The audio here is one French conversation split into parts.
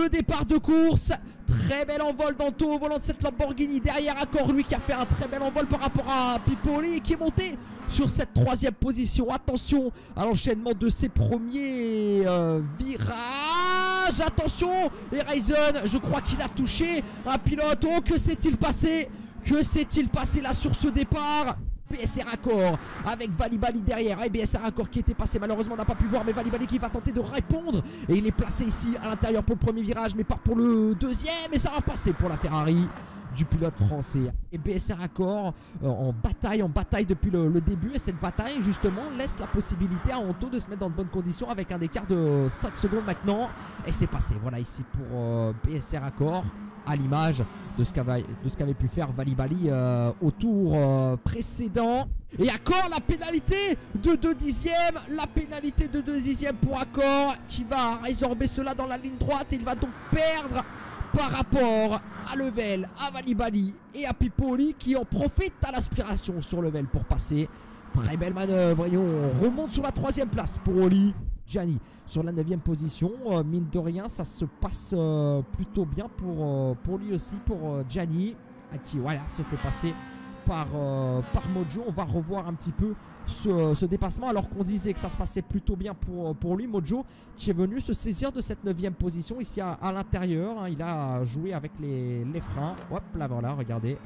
le départ de course. Très bel envol d'Anto au volant de cette Lamborghini. Derrière Accor, lui qui a fait un très bel envol par rapport à Pippoli, qui est monté sur cette 3e position. Attention à l'enchaînement de ses premiers virages. Attention, et Ryzen, je crois qu'il a touché un pilote. Oh, que s'est-il passé? Que s'est-il passé là sur ce départ? BSR Accor avec Valibali derrière. Et BSR Accor qui était passé, malheureusement on n'a pas pu voir, mais Valibali qui va tenter de répondre. Et il est placé ici à l'intérieur pour le premier virage, mais pas pour le deuxième. Et ça va passer pour la Ferrari du pilote français. Et BSR Accor en bataille depuis le début. Et cette bataille justement laisse la possibilité à Anto de se mettre dans de bonnes conditions avec un écart de 5 secondes maintenant. Et c'est passé, voilà, ici pour BSR Accor, à l'image de ce qu'avait pu faire Valibali au tour précédent. Et Accor, la pénalité de 2 dixièmes. La pénalité de 2 dixièmes pour Accor, qui va résorber cela dans la ligne droite. Et il va donc perdre par rapport à Level, à Valibali et à Pippoli, qui en profitent à l'aspiration sur Level pour passer. Très belle manœuvre et on remonte sur la 3e place pour Oli. Gianni sur la 9e position. Mine de rien, ça se passe plutôt bien pour lui aussi, pour Gianni, qui voilà, se fait passer par Mojo. On va revoir un petit peu ce dépassement, alors qu'on disait que ça se passait plutôt bien pour lui. Mojo qui est venu se saisir de cette 9e position ici à l'intérieur, hein. Il a joué avec les freins. Hop là, voilà, regardez,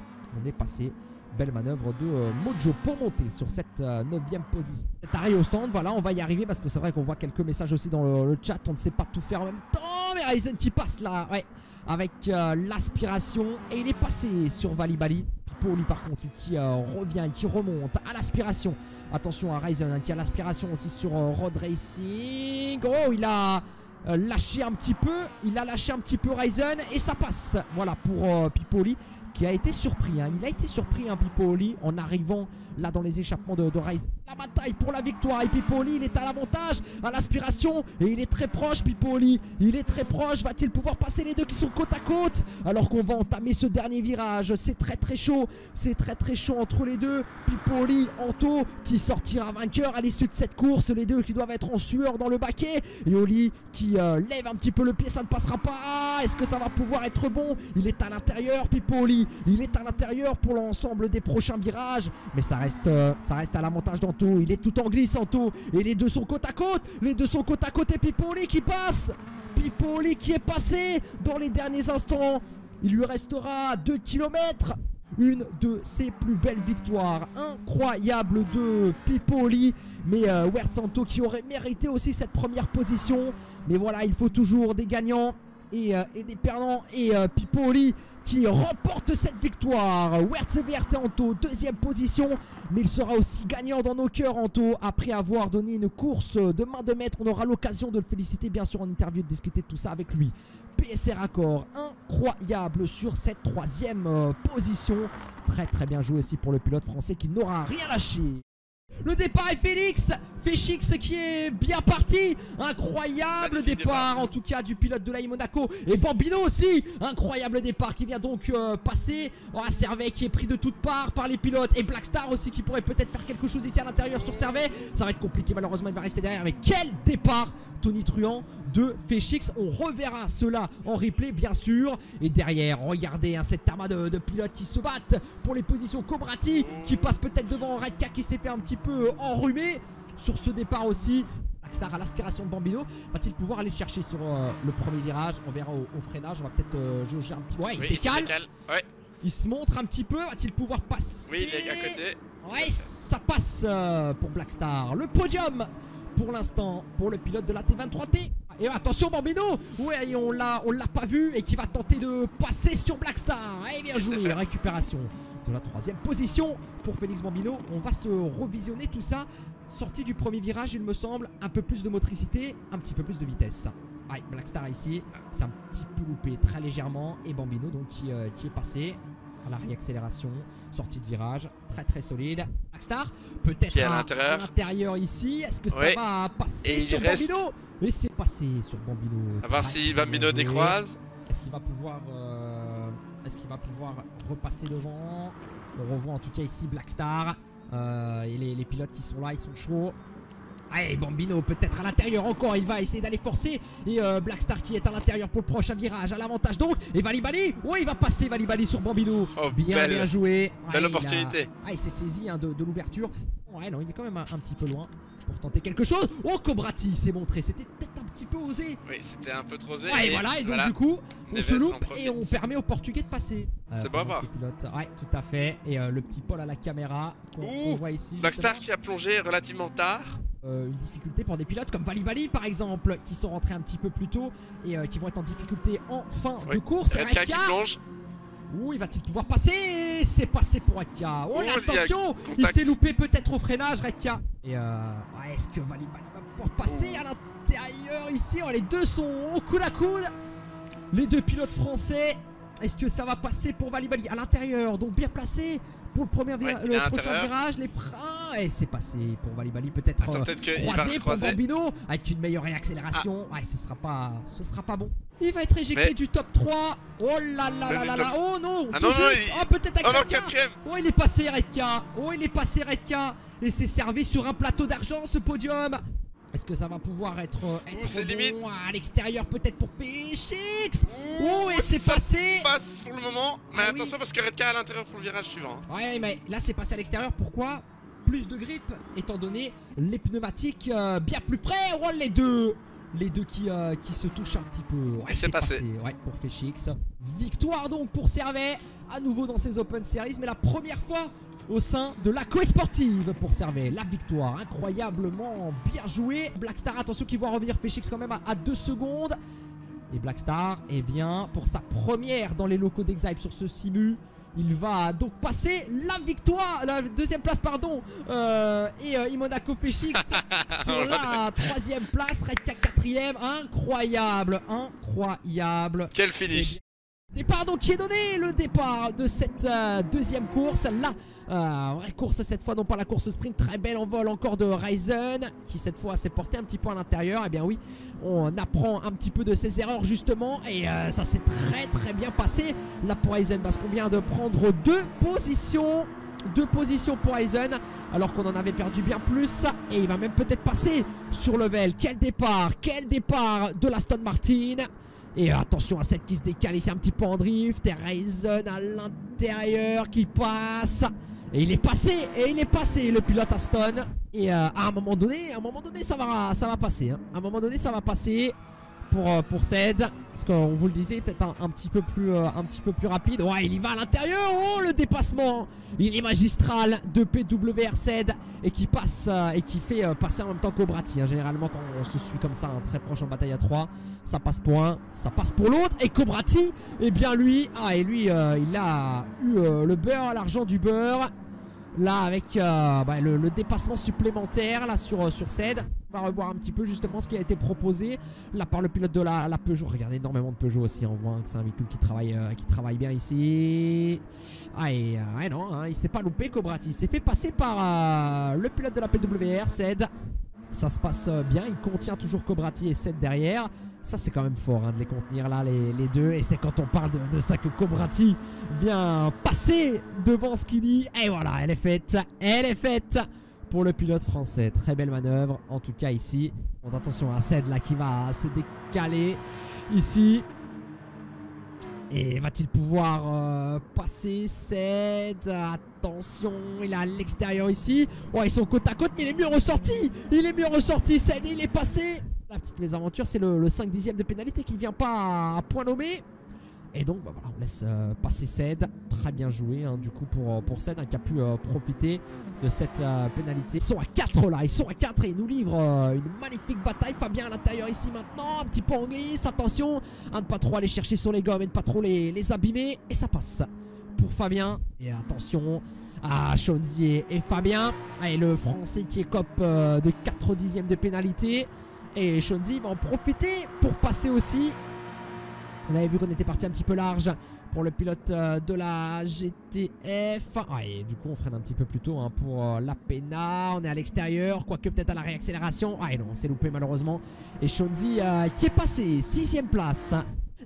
on est passé. Belle manœuvre de Mojo pour monter sur cette 9e position. C'est arrêt au stand, voilà, on va y arriver parce que c'est vrai qu'on voit quelques messages aussi dans le chat. On ne sait pas tout faire en même temps, mais Ryzen qui passe là, ouais, avec l'aspiration. Et il est passé sur Valibali. Pippoli par contre qui revient, qui remonte à l'aspiration. Attention à Ryzen qui a l'aspiration aussi sur Road Racing. Oh, il a lâché un petit peu. Il a lâché un petit peu Ryzen et ça passe. Voilà pour Pippoli, qui a été surpris, hein. Il a été surpris, hein, Pippoli, en arrivant là dans les échappements de Ryzen. La bataille pour la victoire, et Pippoli, il est à l'avantage, à l'aspiration, et il est très proche, Pippoli. Il est très proche. Va-t-il pouvoir passer les deux qui sont côte à côte, alors qu'on va entamer ce dernier virage? C'est très chaud. C'est très chaud entre les deux. Pippoli, Anto, qui sortira vainqueur à l'issue de cette course. Les deux qui doivent être en sueur dans le baquet. Et Oli qui lève un petit peu le pied, ça ne passera pas. Est-ce que ça va pouvoir être bon? Il est à l'intérieur, Pippoli. Il est à l'intérieur pour l'ensemble des prochains virages. Mais ça reste à l'avantage d'Anto. Il est tout en glisse, Anto. Et les deux sont côte à côte. Les deux sont côte à côte. Et Pippoli qui passe. Pippoli qui est passé dans les derniers instants. Il lui restera 2 km. Une de ses plus belles victoires. Incroyable de Pippoli. Mais Werts Anto qui aurait mérité aussi cette première position. Mais voilà, il faut toujours des gagnants et des perdants. Et Pippoli qui remporte cette victoire. Werts Anto, 2e position. Mais il sera aussi gagnant dans nos cœurs, Anto, après avoir donné une course de main de maître. On aura l'occasion de le féliciter bien sûr en interview, de discuter de tout ça avec lui. BSR Accor, incroyable sur cette 3e position. Très bien joué aussi pour le pilote français qui n'aura rien lâché. Le départ est Félix qui est bien parti. Incroyable départ en tout cas du pilote de l'AI Monaco. Et Bambino aussi. Incroyable départ qui vient donc passer. Oh, Servet qui est pris de toutes parts par les pilotes. Et Blackstar aussi qui pourrait peut-être faire quelque chose ici à l'intérieur sur Servet. Ça va être compliqué, malheureusement il va rester derrière. Mais quel départ Tony Truant de Félix. On reverra cela en replay bien sûr. Et derrière, regardez hein, cette armada de pilotes qui se battent pour les positions. Cobrati qui passe peut-être devant Redka qui s'est fait un petit peu enrhumé sur ce départ aussi. Blackstar à l'aspiration de Bambino. Va-t-il pouvoir aller chercher sur le premier virage? On verra au freinage. On va peut-être jauger un petit peu. Ouais, il se décale. Ouais. Il se montre un petit peu. Va-t-il pouvoir passer? Oui, il est à côté. Ouais, ça passe pour Blackstar. Le podium pour l'instant pour le pilote de la T23T. Et attention Bambino. Ouais, on l'a pas vu. Et qui va tenter de passer sur Blackstar. Et bien joué. Récupération de la 3e position pour Félix Bambino. On va se revisionner tout ça. Sortie du premier virage, il me semble. Un peu plus de motricité, un petit peu plus de vitesse. Ouais, Blackstar ici, c'est un petit peu loupé très légèrement. Et Bambino donc qui est passé à la réaccélération. Sortie de virage, très solide. Blackstar peut-être à l'intérieur ici. Est-ce que ça va passer sur Bambino? Et c'est passé sur Bambino. À voir si Bambino décroise. Est-ce qu'il va pouvoir repasser devant? On revoit en tout cas ici Blackstar et les pilotes qui sont là, ils sont chauds. Allez, Bambino peut-être à l'intérieur encore, il va essayer d'aller forcer. Et Blackstar qui est à l'intérieur pour le prochain virage, à l'avantage donc. Et Valibali, oh il va passer Valibali sur Bambino. Oh, bien joué. Belle opportunité. Il s'est saisi hein, de l'ouverture. Ouais non, il est quand même un petit peu loin pour tenter quelque chose. Oh Cobrati s'est montré, c'était peut-être un petit peu osé. Oui, c'était un peu trop osé. Ouais, voilà, et donc du coup, on se loupe et on permet aux Portugais de passer. C'est beau à voir. Ouais, tout à fait. Et le petit Paul à la caméra qu'on voit ici. Blackstar qui a plongé relativement tard. Une difficulté pour des pilotes comme Valibali par exemple, qui sont rentrés un petit peu plus tôt et qui vont être en difficulté en fin de course. Redka qui plonge. Où il va-t-il pouvoir passer? C'est passé pour Redka. Oh là, attention, il s'est loupé peut-être au freinage Redka. Et est-ce que Valibali va pouvoir passer à l'intérieur ici? Oh, les deux sont au coude à coude. Les deux pilotes français. Est-ce que ça va passer pour Valibali à l'intérieur? Donc bien placé pour le prochain virage, les freins. Et c'est passé pour Valibali, peut-être croisé pour Bambino avec une meilleure réaccélération. Ouais, ce sera pas bon. Il va être éjecté du top 3. Oh là là là là là. Oh non, oh peut-être avec quatrième. Oh il est passé Redka. Oh il est passé Redka. Et c'est servi sur un plateau d'argent ce podium. Est-ce que ça va pouvoir être bon à l'extérieur peut-être pour Féchix? Oh et c'est passé. Passe pour le moment. Mais attention parce que Redka à l'intérieur pour le virage suivant. Ouais mais là c'est passé à l'extérieur. Pourquoi? Plus de grip étant donné les pneumatiques bien plus frais. Oh les deux qui se touchent un petit peu. Ouais, c'est passé. Ouais, pour Féchix. Victoire donc pour Servet. À nouveau dans ses Open Series. Mais la première fois au sein de la co-sportive pour Servet. La victoire incroyablement bien jouée. Blackstar, attention qu'il voit revenir Féchix quand même à 2 secondes. Et Blackstar, eh bien, pour sa première dans les locaux d'Exhype sur ce simu, il va donc passer la victoire, la deuxième place pardon, et Monaco Féchix sur la 3e place, Redka 4e, incroyable. Quel finish. Départ donc qui est donné, le départ de cette deuxième course, la vraie course cette fois, non pas la course sprint. Très bel envol encore de Ryzen qui cette fois s'est porté un petit peu à l'intérieur. Et bien oui, on apprend un petit peu de ses erreurs justement. Et ça s'est très bien passé là pour Ryzen parce qu'on vient de prendre 2 positions. 2 positions pour Ryzen alors qu'on en avait perdu bien plus. Et il va même peut-être passer sur level. Quel départ de l'Aston Martin. Et attention à cette qui se décale ici un petit peu en drift. Et Ryzen à l'intérieur qui passe. Et il est passé le pilote Aston. Et à un moment donné ça va passer hein. À un moment donné ça va passer pour Ced. Parce qu'on vous le disait, peut-être un petit peu plus rapide. Ouais, il y va à l'intérieur. Oh, le dépassement. Il est magistral de PWR Ced. Et qui passe et qui fait passer en même temps qu'Obrati hein. Généralement quand on se suit comme ça hein, très proche en bataille à 3, ça passe pour un, ça passe pour l'autre. Et Cobrati, eh bien lui, il a eu le beurre, l'argent du beurre. Là avec le dépassement supplémentaire là sur Ced. On va revoir un petit peu justement ce qui a été proposé là par le pilote de la Peugeot. Regardez, énormément de Peugeot aussi. On voit que c'est un véhicule qui travaille bien ici. Non, hein, il s'est pas loupé Cobrati. Il s'est fait passer par le pilote de la PWR, Ced. Ça se passe bien. Il contient toujours Cobrati et Ced derrière. Ça c'est quand même fort hein, de les contenir là les deux. Et c'est quand on parle de ça que Cobrati vient passer devant Skinny. Et voilà, elle est faite pour le pilote français. Très belle manœuvre en tout cas ici. Bon, attention à Ced là qui va se décaler ici. Et va-t-il pouvoir passer Ced? Attention, il est à l'extérieur ici. Oh, ils sont côte à côte, mais il est mieux ressorti Ced, il est passé. La petite mésaventure, c'est le 5/10 de pénalité qui ne vient pas à point nommé. Et donc voilà, on laisse passer Ced. Très bien joué hein, du coup pour Ced hein, qui a pu profiter de cette pénalité. Ils sont à 4 là, et ils nous livrent une magnifique bataille. Fabien à l'intérieur ici maintenant, un petit peu en glisse. Attention à ne pas trop aller chercher sur les gommes et ne pas trop les abîmer. Et ça passe pour Fabien. Et attention à Chonzi et Fabien. Et le français qui écope de 4/10 de pénalité. Et Chonzi va en profiter pour passer aussi. On avait vu qu'on était parti un petit peu large pour le pilote de la GTF. Et du coup on freine un petit peu plus tôt hein, pour la Pena. On est à l'extérieur, quoique peut-être à la réaccélération. Et non, on s'est loupé malheureusement. Et Chonzi qui est passé 6ème place.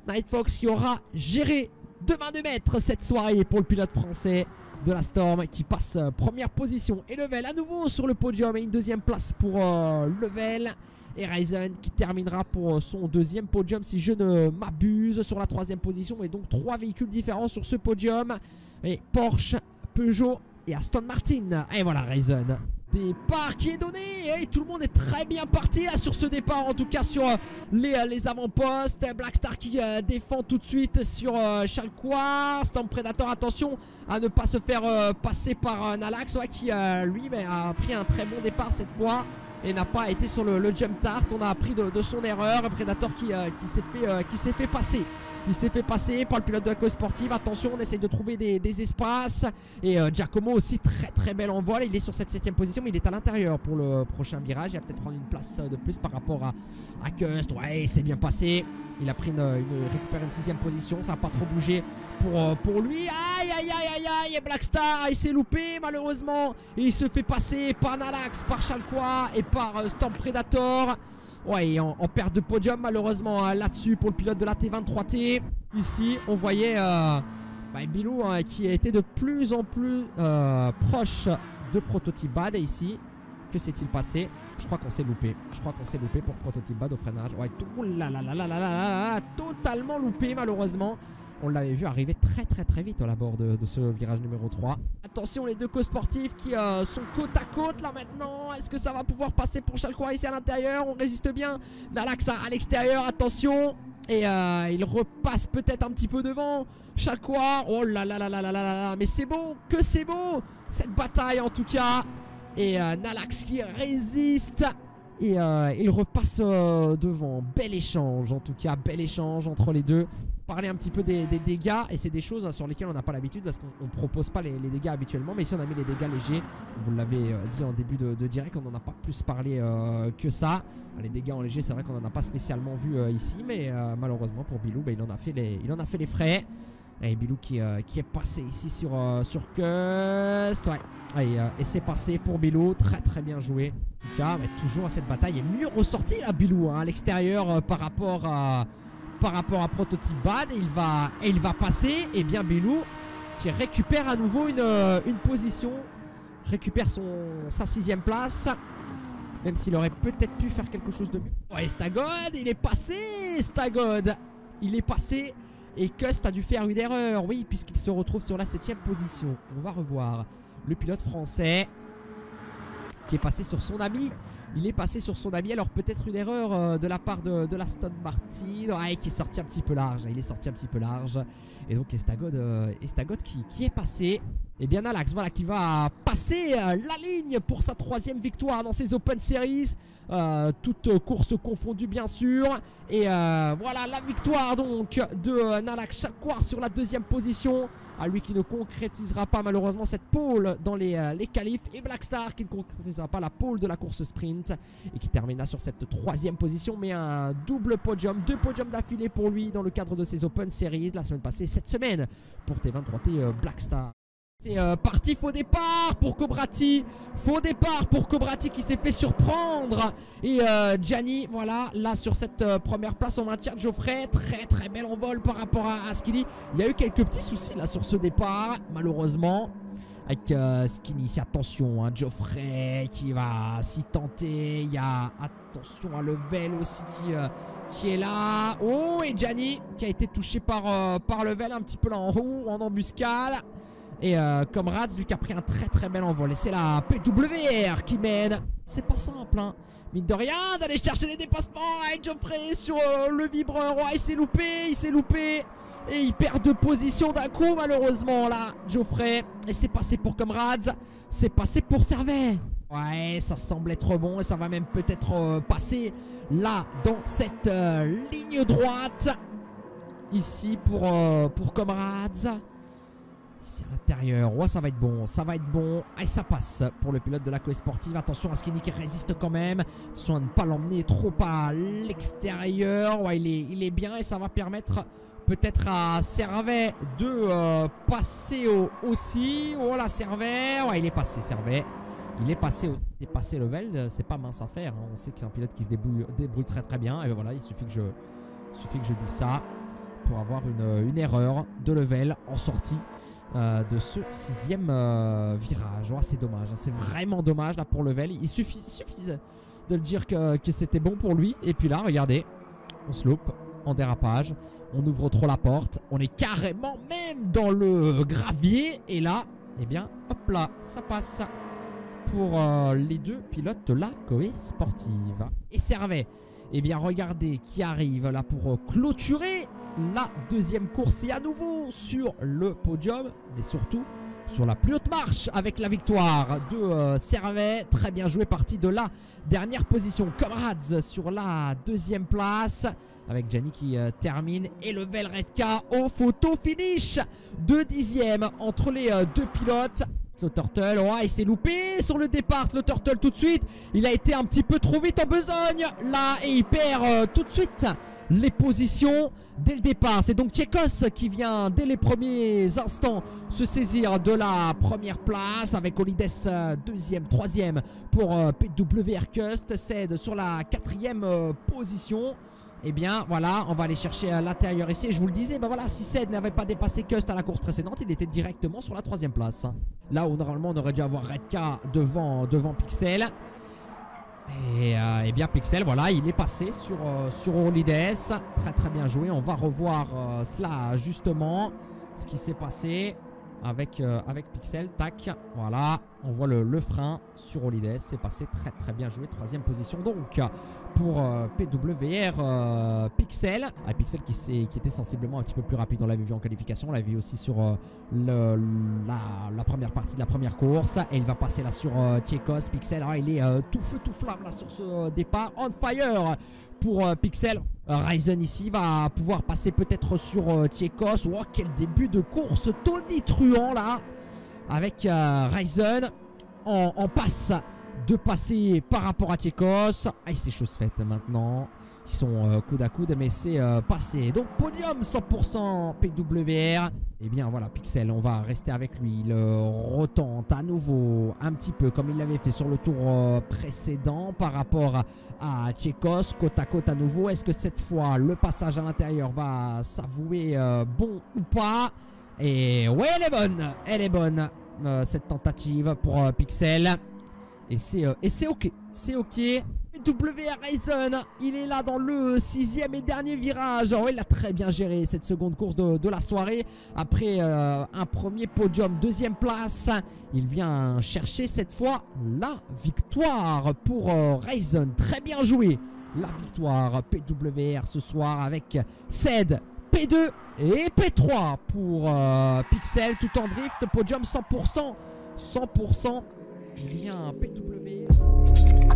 Nightfox qui aura géré de main de maître cette soirée pour le pilote français de la Storm qui passe première position. Et Level à nouveau sur le podium et une deuxième place pour Level. Et Ryzen qui terminera pour son deuxième podium si je ne m'abuse sur la troisième position. Et donc 3 véhicules différents sur ce podium. Et Porsche, Peugeot et Aston Martin. Et voilà Ryzen. Départ qui est donné et tout le monde est très bien parti là sur ce départ, en tout cas sur les avant-postes. Blackstar qui défend tout de suite sur Chalcois. Storm Predator, attention à ne pas se faire passer par Nalax qui lui a pris un très bon départ cette fois et n'a pas été sur le jump start. On a appris de son erreur. Predator qui s'est fait passer. Il s'est fait passer par le pilote de la course sportive. Attention, on essaye de trouver des espaces. Et Giacomo aussi, très bel envol. Il est sur cette 7ème position, mais il est à l'intérieur pour le prochain virage. Il va peut-être prendre une place de plus par rapport à Cust. Ouais, il s'est bien passé. Il a pris récupéré une 6ème position. Ça n'a pas trop bougé pour lui. Aïe. Et Blackstar, il s'est loupé malheureusement. Et il se fait passer par Nalax, par Chalcois et par Storm Predator. Ouais, en perte de podium malheureusement là-dessus pour le pilote de la T23T. Ici, on voyait Bilou qui était de plus en plus proche de Prototype Bad. Et ici, que s'est-il passé? Je crois qu'on s'est loupé. Pour Prototype Bad au freinage. Ouais, totalement loupé malheureusement. On l'avait vu arriver très vite à la bord de ce virage numéro 3. Attention, les deux co-sportifs qui sont côte à côte là maintenant. Est-ce que ça va pouvoir passer pour Chalcois ici à l'intérieur? On résiste bien. Nalax à l'extérieur, attention. Et il repasse peut-être un petit peu devant Chalcois. Oh là, mais c'est beau, que c'est beau cette bataille en tout cas. Et Nalax qui résiste. Et il repasse devant. Bel échange en tout cas, bel échange entre les deux. Parler un petit peu des dégâts, et c'est des choses sur lesquelles on n'a pas l'habitude parce qu'on ne propose pas les dégâts habituellement, mais ici on a mis les dégâts légers. Vous l'avez dit en début de direct, on n'en a pas plus parlé que ça. Les dégâts en léger, c'est vrai qu'on n'en a pas spécialement vu ici, mais malheureusement pour Bilou, il en a fait les frais. Et Bilou qui est passé ici sur Cust. Ouais. Et c'est passé pour Bilou, très bien joué. En tout cas, mais toujours à cette bataille est mieux ressorti là Bilou à l'extérieur par rapport à Prototype Bad. Et il va passer. Et bien Bilou qui récupère à nouveau une position, récupère sa 6ème place, même s'il aurait peut-être pu faire quelque chose de mieux. Ouais, Stagod, il est passé. Et Cust a dû faire une erreur, oui, puisqu'il se retrouve sur la 7ème position. On va revoir le pilote français qui est passé sur son ami. Il est passé sur son ami, alors peut-être une erreur de la part de l'Aston Martin. Ouais, qui est sorti un petit peu large. Il est sorti un petit peu large. Et donc Estagod qui est passé. Et bien Nalax, voilà, qui va passer la ligne pour sa 3ème victoire dans ces Open Series. Toutes courses confondues bien sûr. Et voilà la victoire donc de Nalax Chalcois sur la 2ème position. À lui qui ne concrétisera pas malheureusement cette pole dans les qualifs. Et Blackstar qui ne concrétisera pas la pole de la course sprint. Et qui terminera sur cette 3ème position. Mais un double podium, 2 podiums d'affilée pour lui dans le cadre de ces Open Series. La semaine passée, cette semaine pour T23T Blackstar. C'est parti, faux départ pour Cobrati. Qui s'est fait surprendre. Et Gianni, voilà, là sur cette première place, on maintient Geoffrey. Très bel envol par rapport à Skinny. Il y a eu quelques petits soucis là sur ce départ, malheureusement. Avec Skinny, ici, attention, hein, Geoffrey qui va s'y tenter. Il y a, attention à Level aussi qui est là. Oh, et Gianni qui a été touché par Level un petit peu là en haut, en embuscade. Et comme Rats, lui qui a pris un très bel envol. Et c'est la PWR qui mène. C'est pas simple, hein, mine de rien, d'aller chercher les dépassements. Et Geoffrey sur le vibreur. Ouais, il s'est loupé. Et il perd 2 positions d'un coup, malheureusement, là, Geoffrey. Et c'est passé pour Comrades. C'est passé pour Servet. Ouais, ça semble être bon. Et ça va même peut-être passer là, dans cette ligne droite. Ici pour Comrades. Ici à l'intérieur, ouais, ça va être bon, et ça passe pour le pilote de la course sportive. Attention à Skinny qui résiste quand même. Attention à ne pas l'emmener trop à l'extérieur. Ouais, il est bien et ça va permettre peut-être à Servet de passer aussi. Voilà, Servet, ouais, il est passé Servet. Il est passé Level, c'est pas mince à faire, hein. On sait que c'est un pilote qui se débrouille très bien. Et voilà, il suffit que je dise ça. pour avoir une erreur de level en sortie de ce 6e virage. Oh, c'est dommage, hein, c'est vraiment dommage là pour level. Il suffisait de le dire que c'était bon pour lui. Et puis là, regardez, on se loupe en dérapage. On ouvre trop la porte. On est carrément même dans le gravier. Et là, eh bien, hop là, ça passe pour les deux pilotes de la Koei Sportive. Et Servet, eh bien, regardez qui arrive là pour clôturer la deuxième course. Et à nouveau sur le podium, mais surtout sur la plus haute marche avec la victoire de Servet. Très bien joué, parti de la dernière position. Comrades sur la deuxième place avec Gianni qui termine. Et le Velredka au photo finish de 10e entre les deux pilotes. Slow Turtle, ouais, il s'est loupé sur le départ. Slow Turtle tout de suite, il a été un petit peu trop vite en besogne là et il perd tout de suite les positions dès le départ. C'est donc Tchekos qui vient dès les premiers instants se saisir de la première place avec Olides 2e, 3e pour PWR Cust. Cède sur la 4e position. Et bien voilà, on va aller chercher à l'intérieur ici. Et je vous le disais, ben voilà, si Ced n'avait pas dépassé Cust à la course précédente, il était directement sur la 3e place. Là où normalement on aurait dû avoir Redka devant Pixel. Et bien Pixel, voilà, il est passé sur Olides. Très très bien joué. On va revoir cela justement, ce qui s'est passé avec Pixel. Tac, voilà, on voit le frein sur Olides. C'est passé très très bien joué. 3e position donc pour PWR Pixel. Pixel qui était sensiblement un petit peu plus rapide. On l'avait vu en qualification, on l'avait vu aussi sur la première partie de la première course. Et il va passer là sur Tchekos. Pixel, alors, il est tout feu tout flamme là sur ce départ. On fire pour Pixel. Ryzen ici va pouvoir passer peut-être sur Tchekos. Oh, quel début de course tonitruant là avec Ryzen en passe de passer par rapport à Tchekos. C'est chose faite maintenant. Ils sont coude à coude, mais c'est passé. Donc podium 100% PWR. Et bien voilà, Pixel, on va rester avec lui. Il retente à nouveau un petit peu comme il l'avait fait sur le tour précédent par rapport à Tchekos. Côte à côte à nouveau. Est-ce que cette fois le passage à l'intérieur va s'avouer bon ou pas? Et ouais, elle est bonne cette tentative pour Pixel. Et c'est ok, c'est ok. WR Ryzen, il est là dans le 6e et dernier virage. Oh, il a très bien géré cette seconde course de la soirée. Après un premier podium, 2e place, il vient chercher cette fois la victoire pour Ryzen. Très bien joué, la victoire PWR ce soir avec Ced P2 et P3 pour Pixel tout en drift. Podium 100%. 100%. Eh bien, PWR.